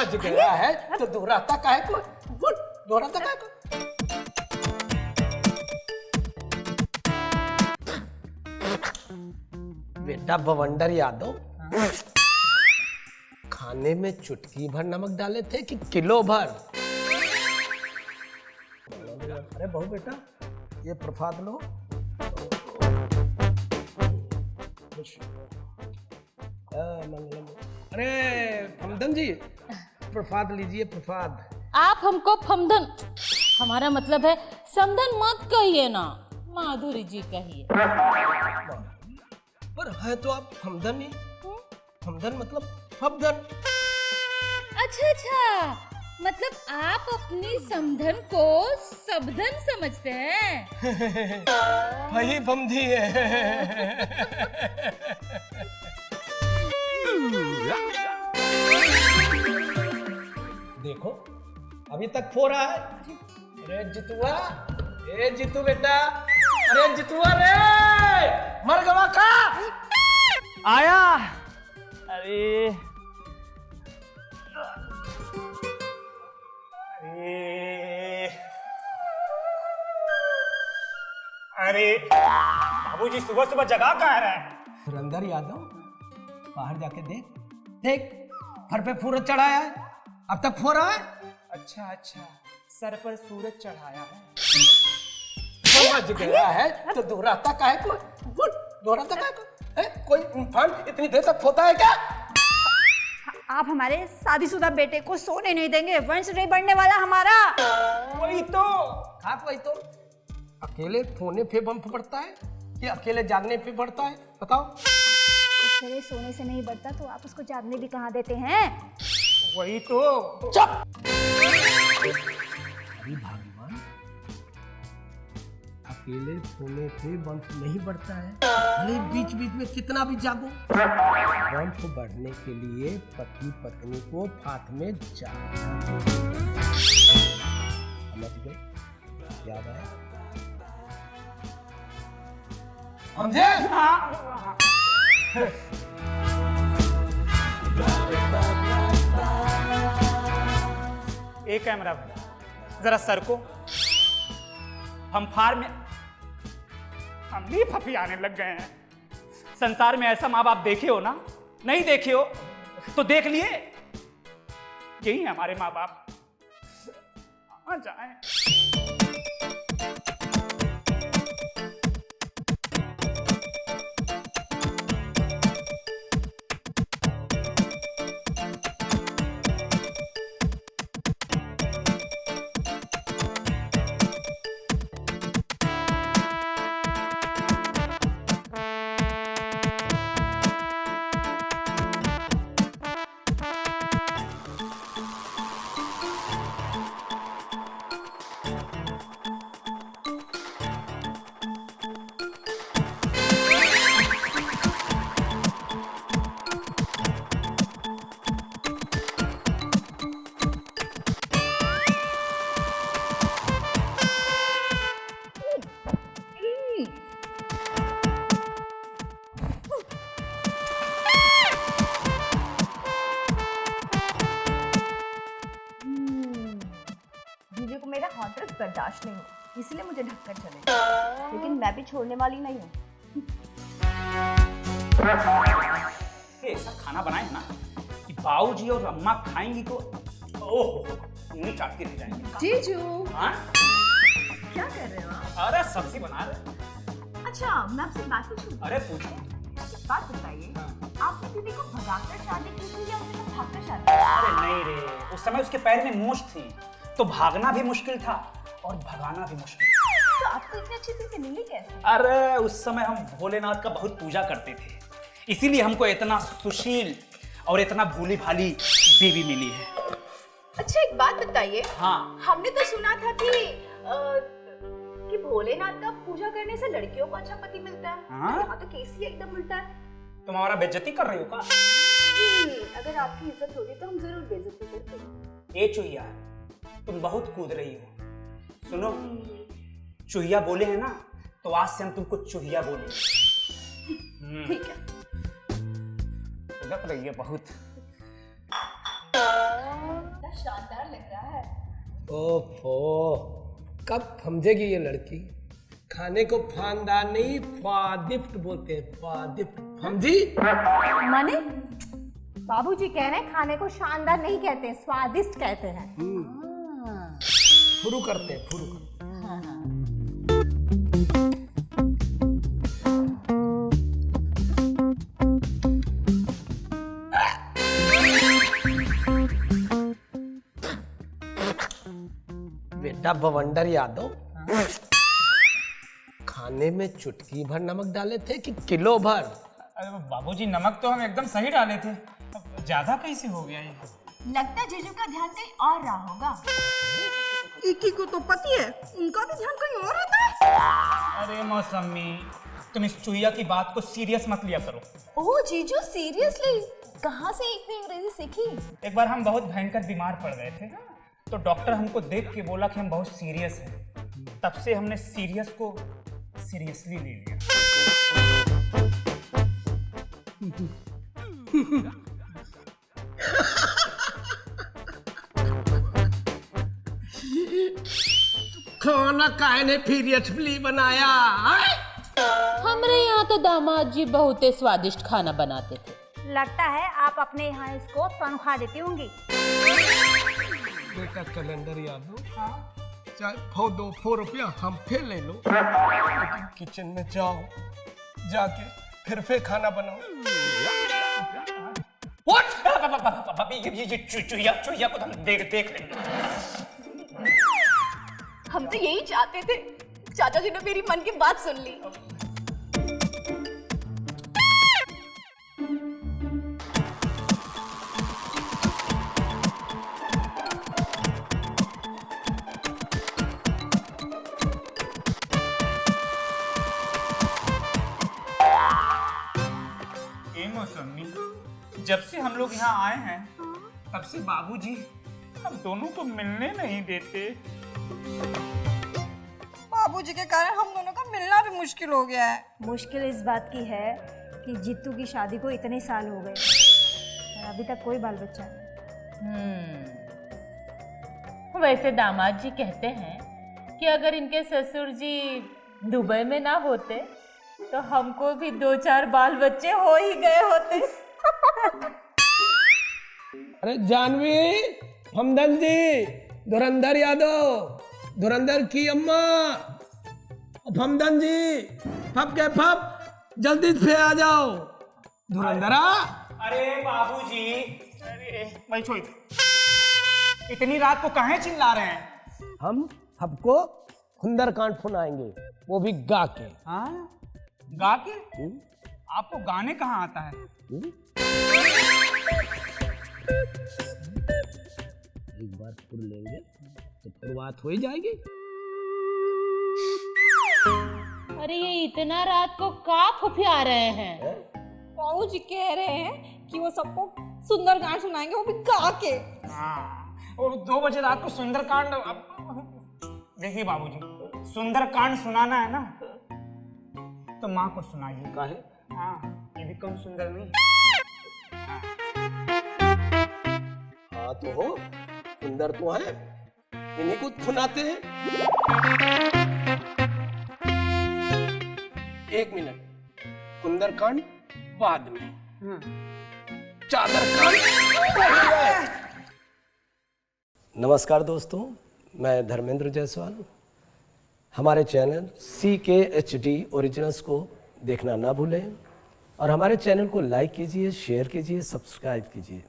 समझ गया है तो दोहराता काहे को? दोहराता काहे को? बेटा बवंडर यादव, खाने में चुटकी भर नमक डाले थे कि किलो भर? अरे बहू बेटा, ये प्रसाद लो। अरे फमदन जी, प्रसाद लीजिए, प्रसाद। आप हमको फमदन, हमारा मतलब है समदन मत कहिए ना, माधुरी जी कहिए। पर है तो आप फमदन ही। फमदन मतलब फमदन। अच्छा, मतलब आप अपनी समधन को सबधन समझते हैं? वही फमदी है। देखो अभी तक फो रहा है। अरे जितुआ, ए जितू बेटा, अरे जितुआ रे, मर गवा का आया। अरे अरे बाबूजी सुबह सुबह जगा कहाँ रहे हैं? सुरेंद्र यादव, बाहर जाके देख देख, घर पे सूरज चढ़ाया है, अब तक फो रहा है। अच्छा अच्छा, सर पर सूरज चढ़ाया है। समझ गया है तो दोहराता काहे को? दोहराता काहे को? कोई इंसान इतनी देर तक सोता है क्या? आप हमारे शादीशुदा बेटे को सोने नहीं देंगे, वंश नहीं बढ़ने वाला हमारा। वही तो आप, वही तो। अकेले सोने पे बम पड़ता है कि अकेले जागने पे पड़ता है? बताओ। अरे सोने से नहीं बढ़ता तो आप उसको जागने भी कहाँ देते हैं? वही तो। चुप। अरे भगवान, अकेले सोने पे वंश नहीं बढ़ता है, भले बीच बीच में कितना भी जागो। वंश बढ़ने के लिए पति पत्नी को साथ में जागना। समझ गए? याद आया? समझे? एक कैमरा जरा सर को, हम फार में हम भी फफियाने लग गए हैं। संसार में ऐसा माँ बाप देखे हो ना? नहीं देखे हो तो देख लिए, यही है हमारे माँ बाप। आ जाए। बर्दाश्त नहीं हो, इसलिए मुझे ढककर चले, लेकिन मैं भी छोड़ने वाली नहीं हूँ। ऐसा खाना बनाए ना कि बाबूजी और अम्मा खाएंगी तो ओह मुंह चाट के रह जाएंगे। जीजू, हाँ? क्या कर रहे हो आप? अरे सब्जी बना रहे। अच्छा, मैं आपसे बात पूछूं? अरे पूछो। एक बात बताइए, आपने दीदी को भगाकर शादी की थी या उन्हें तो भागकर शादी? अरे नहीं रे, उस समय उसके पैर में मूंछ थी, तो भागना भी मुश्किल था और भगाना भी मुश्किल था। तो आपको इतनी अच्छी चीजें मिली कैसे? अरे उस समय हम भोलेनाथ का बहुत पूजा करते थे, इसीलिए हमको इतना सुशील और इतना भोली भाली बीवी मिली है। अच्छा एक बात बताइए, हाँ, हमने तो सुना था कि भोलेनाथ का पूजा करने से लड़कियों को अच्छा पति मिलता है। हाँ? यहाँ तो केस ही एकदम उल्टा है। तुम हमारा बेइज्जती कर रही हो का? अगर आपकी इज्जत होती तो हम जरूर बेइज्जती करते। ए चुहिया, तुम बहुत कूद रही हो। सुनो, चुहिया बोले हैं ना, तो आज से हम तुमको चुहिया बोले। ठीक है। उधर रही है बहुत। ओफो, कब समझेगी ये लड़की? खाने को फानदार नहीं स्वादिष्ट बोलते हैं, स्वादिष्ट, समझी? माने बाबूजी कह रहे हैं खाने को शानदार नहीं कहते हैं, स्वादिष्ट कहते हैं। फुरू करते हैं, फुरू करते हैं। बेटा बवंडर यादव, खाने में चुटकी भर नमक डाले थे कि किलो भर? अरे बाबूजी, नमक तो हम एकदम सही डाले थे, ज्यादा कैसे हो गया ये? लगता जीजू का ध्यान कहीं और रहा होगा। इक्की को तो पति है, उनका भी ध्यान कहीं और रहता है। अरे मौसमी, तुम इस चुईया की बात को सीरियस मत लिया करो। ओह जीजू, सीरियसली कहाँ से इतनी अंग्रेजी सीखी? एक बार हम बहुत भयंकर बीमार पड़ गए थे, तो डॉक्टर हमको देख के बोला कि हम बहुत सीरियस हैं। तब से हमने सीरियस को सीरियसली ले लिया। खाना काहे ने सीरियसली बनाया? हमरे यहाँ तो दामाद जी बहुत ही स्वादिष्ट खाना बनाते थे। लगता है आप अपने यहाँ इसको तनख्वाह देती होंगी। बेटा कैलेंडर याद हो, चाहे 2 रुपया हम फिर ले लो, लेकिन किचन में जाओ, जाके फिर खाना बनाओ। ये चुईया को तो हम देख लेंगे। हम तो यही चाहते थे, चाचा जी ने मेरी मन की बात सुन ली। मौसमी, जब से हम लोग यहाँ आए हैं तब से बाबूजी हम दोनों को मिलने नहीं देते। बाबूजी के कारण हम दोनों का मिलना भी मुश्किल हो गया है। मुश्किल इस बात की है कि जित्तू की शादी को इतने साल हो गए और अभी तक कोई बाल बच्चा नहीं। वैसे दामाद जी कहते हैं कि अगर इनके ससुर जी दुबई में ना होते तो हमको भी 2-4 बाल बच्चे हो ही गए होते। अरे जानवी, हमदन जी, धुरंधर यादव, धुरंधर की अम्मा, हमदन जी, फप के फप, जल्दी से आ जाओ। धुरंधरा। अरे बाबूजी, अरे भाई छोड़, इतनी रात को काहे चिल्ला रहे हैं? हम सबको सुंदरकांड सुनाएंगे, वो भी गा के। हाँ, गा के? आपको गाने कहाँ आता है? एक बार सुन लेंगे तो फिर बात हो ही जाएगी। अरे ये इतना रात को का फुफिया रहे हैं? बाबूजी कह रहे हैं कि वो सबको सुंदरकांड सुनाएंगे, वो भी गा के। हाँ, और 2 बजे रात को सुंदरकांड। देखिए बाबूजी, सुंदरकांड सुनाना है ना तो माँ को सुनाइए। काहे? हाँ, ये भी कम सुंदर नहीं। हाँ तो हो, सुंदर तो है, इन्हीं को सुनाते हैं। 1 मिनट, सुंदरकांड बाद में, चादरकांड। नमस्कार दोस्तों, मैं धर्मेंद्र जायसवाल। हमारे चैनल CKHD ओरिजिनल्स को देखना ना भूलें और हमारे चैनल को लाइक कीजिए, शेयर कीजिए, सब्सक्राइब कीजिए।